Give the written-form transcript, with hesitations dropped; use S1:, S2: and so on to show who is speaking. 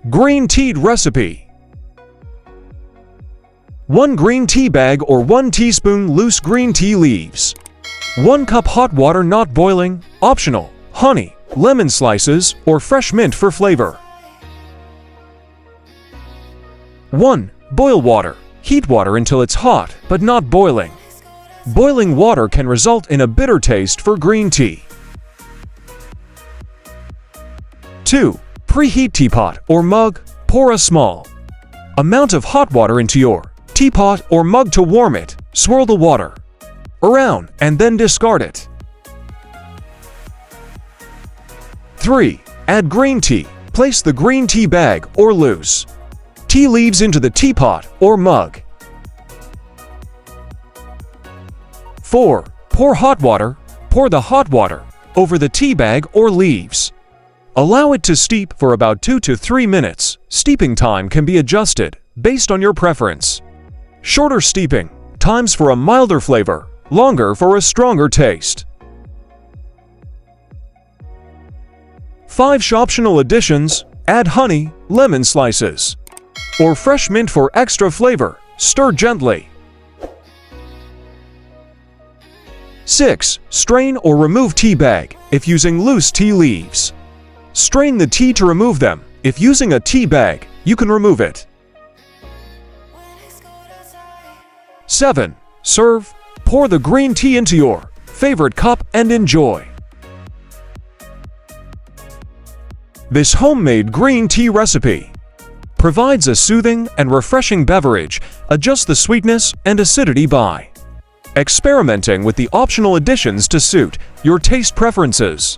S1: Green tea recipe. 1 green tea bag or 1 teaspoon loose green tea leaves. 1 cup hot water not boiling, optional, honey, lemon slices, or fresh mint for flavor. 1. Boil water. Heat water until it's hot, but not boiling. Boiling water can result in a bitter taste for green tea. 2. Preheat teapot or mug. Pour a small amount of hot water into your teapot or mug to warm it. Swirl the water around and then discard it. 3. Add green tea. Place the green tea bag or loose tea leaves into the teapot or mug. 4. Pour hot water. Pour the hot water over the tea bag or leaves. Allow it to steep for about 2 to 3 minutes. Steeping time can be adjusted based on your preference. Shorter steeping times for a milder flavor, longer for a stronger taste. 5 optional additions: add honey, lemon slices, or fresh mint for extra flavor. Stir gently. 6. Strain or remove tea bag if using loose tea leaves. Strain the tea to remove them. If using a tea bag, you can remove it. 7. Serve. Pour the green tea into your favorite cup and enjoy. This homemade green tea recipe provides a soothing and refreshing beverage. Adjust the sweetness and acidity by experimenting with the optional additions to suit your taste preferences.